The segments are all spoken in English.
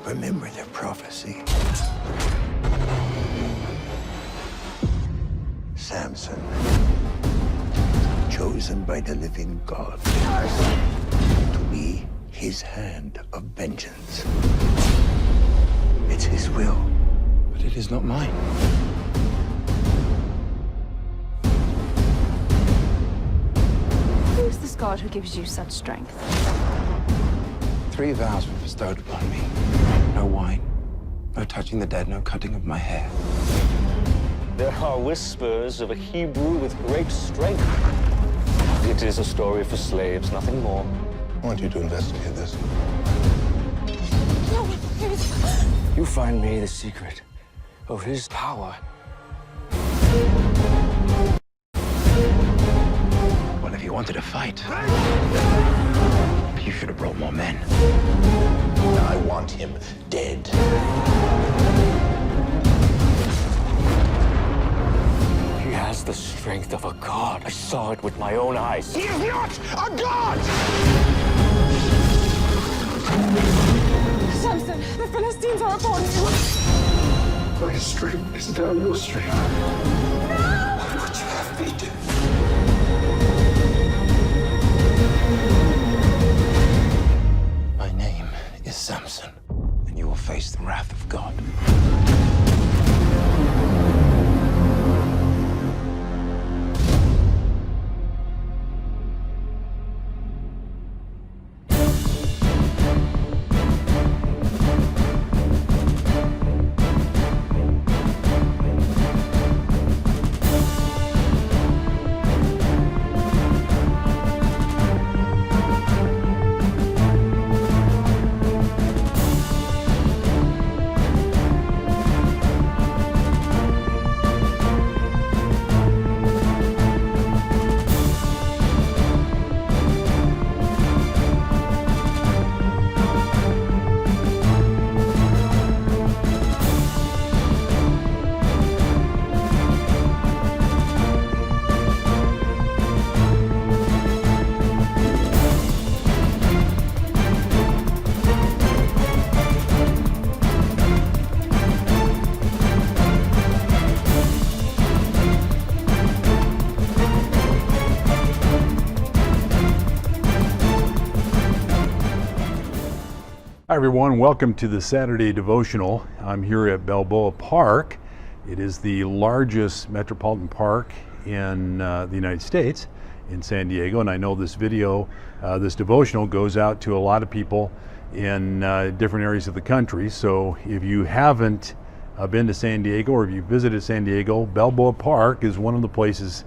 Remember the prophecy. Samson, chosen by the living God to be his hand of vengeance. It's his will. But it is not mine. Who is this God who gives you such strength? 3 vows were bestowed upon me. No wine, no touching the dead, no cutting of my hair. There are whispers of a Hebrew with great strength. It is a story for slaves, nothing more. I want you to investigate this. No, please. You find me the secret of his power. Well, if you wanted to fight, you should have brought more men. I want him dead. He has the strength of a god. I saw it with my own eyes. He is not a god! Samson, the Philistines are upon you. My strength is now your strength. What would you have me do? My name is Samson, and you will face the wrath of God. Hi everyone, welcome to the Saturday Devotional. I'm here at Balboa Park. It is the largest metropolitan park in the United States, in San Diego, and I know this video, this devotional goes out to a lot of people in different areas of the country. So if you haven't been to San Diego, or if you visited San Diego, Balboa Park is one of the places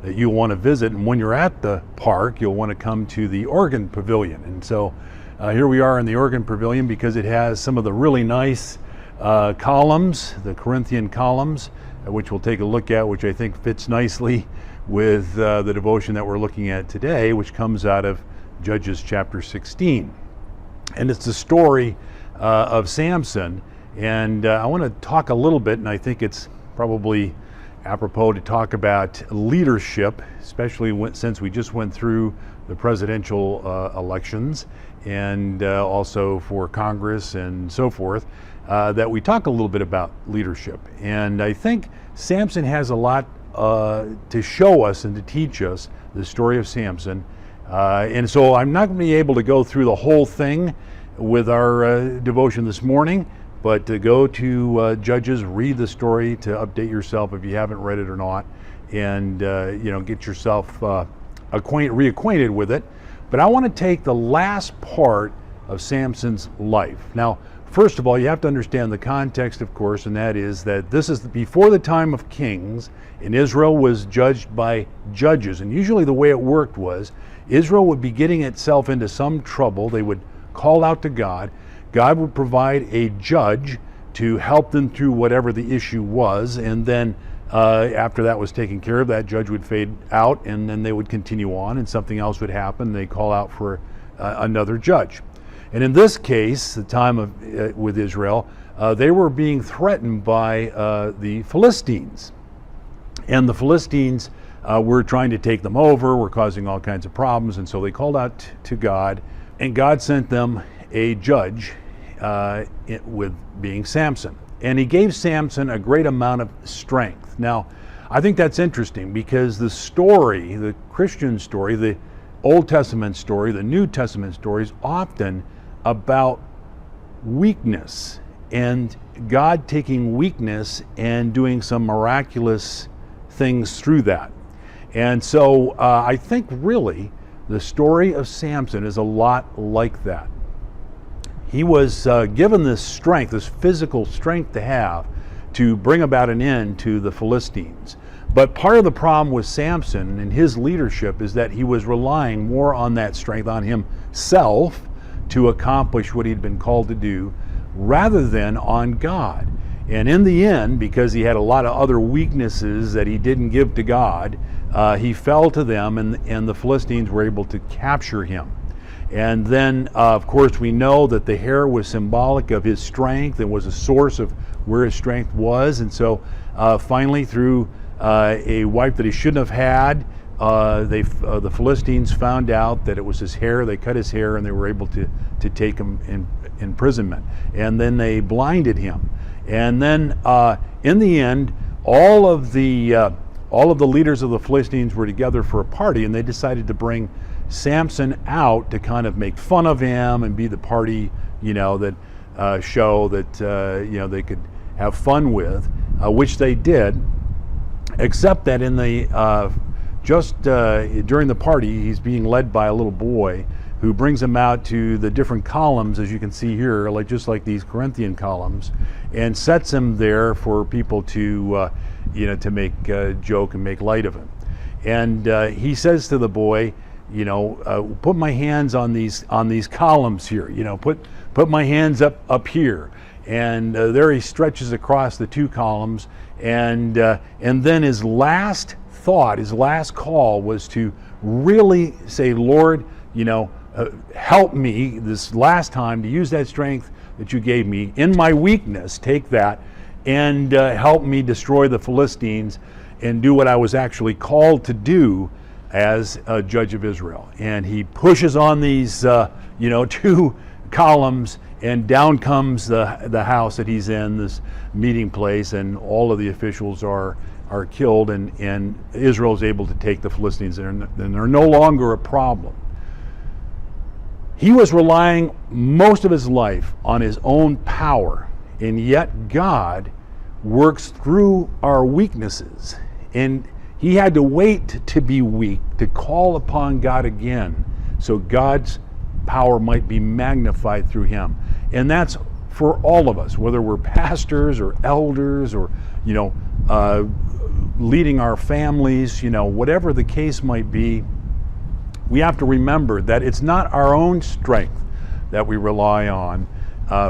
that you'll want to visit. And when you're at the park, you'll want to come to the organ pavilion. And so here we are in the organ pavilion because it has some of the really nice columns, the Corinthian columns, which we'll take a look at, which I think fits nicely with the devotion that we're looking at today, which comes out of Judges chapter 16. And it's the story of Samson. And I want to talk a little bit, and I think it's probably apropos to talk about leadership, especially since we just went through the presidential elections, and also for Congress and so forth, that we talk a little bit about leadership. And I think Samson has a lot to show us and to teach us, the story of Samson. And so I'm not going to be able to go through the whole thing with our devotion this morning, but to go to Judges, read the story to update yourself if you haven't read it or not, and get yourself reacquainted with it. But I want to take the last part of Samson's life. Now, first of all, you have to understand the context, of course, and that is that this is before the time of kings, and Israel was judged by judges. And usually the way it worked was Israel would be getting itself into some trouble. They would call out to God. God would provide a judge to help them through whatever the issue was, and then after that was taken care of, that judge would fade out, and then they would continue on, and something else would happen. They call out for another judge. And in this case, the time of with Israel, they were being threatened by the Philistines, and the Philistines were trying to take them over, were causing all kinds of problems, and so they called out to God, and God sent them a judge with being Samson. And he gave Samson a great amount of strength. Now, I think that's interesting because the story, the Christian story, the Old Testament story, the New Testament story is often about weakness and God taking weakness and doing some miraculous things through that. And so I think really the story of Samson is a lot like that. He was given this strength, this physical strength to have to bring about an end to the Philistines. But part of the problem with Samson and his leadership is that he was relying more on that strength, on himself, to accomplish what he'd been called to do, rather than on God. And in the end, because he had a lot of other weaknesses that he didn't give to God, he fell to them, and the Philistines were able to capture him. And then, of course, we know that the hair was symbolic of his strength and was a source of where his strength was. And so finally, through a wife that he shouldn't have had, the Philistines found out that it was his hair. They cut his hair, and they were able to take him in imprisonment. And then they blinded him. And then in the end, all of the leaders of the Philistines were together for a party, and they decided to bring Samson out to kind of make fun of him and be the party, that show that they could have fun with, which they did. Except that in the during the party, he's being led by a little boy who brings him out to the different columns, as you can see here, just like these Corinthian columns, and sets him there for people to make a joke and make light of him. And he says to the boy, put my hands on these columns here. Put my hands up here. And there he stretches across the two columns, and then his last thought, his last call was to really say, Lord, help me this last time to use that strength that you gave me in my weakness. Take that and help me destroy the Philistines and do what I was actually called to do as a judge of Israel. And he pushes on these, two columns, and down comes the house that he's in, this meeting place, and all of the officials are killed, and Israel is able to take the Philistines, and they're no longer a problem. He was relying most of his life on his own power, and yet God works through our weaknesses. And he had to wait to be weak to call upon God again, so God's power might be magnified through him. And that's for all of us, whether we're pastors or elders or leading our families, whatever the case might be. We have to remember that it's not our own strength that we rely on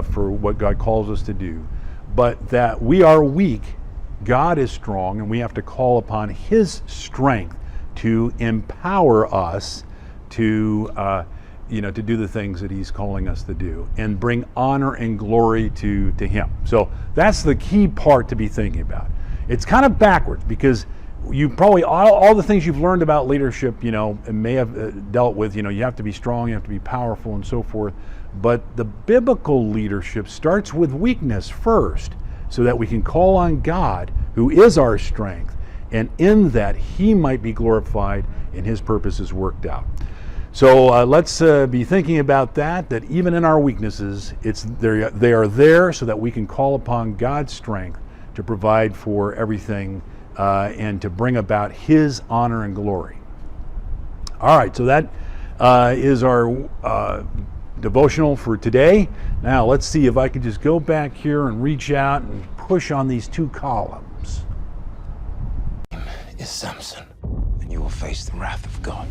for what God calls us to do, but that we are weak, God is strong, and we have to call upon his strength to empower us to do the things that he's calling us to do and bring honor and glory to him. So that's the key part to be thinking about. It's kind of backwards because you probably, all the things you've learned about leadership, and may have dealt with, you have to be strong, you have to be powerful and so forth. But the biblical leadership starts with weakness first, so that we can call on God, who is our strength, and in that he might be glorified and his purposes worked out. So let's be thinking about that even in our weaknesses, they are there so that we can call upon God's strength to provide for everything and to bring about his honor and glory. All right, so that is our devotional for today. Now let's see if I can just go back here and reach out and push on these two columns. Is Samson, and you will face the wrath of God.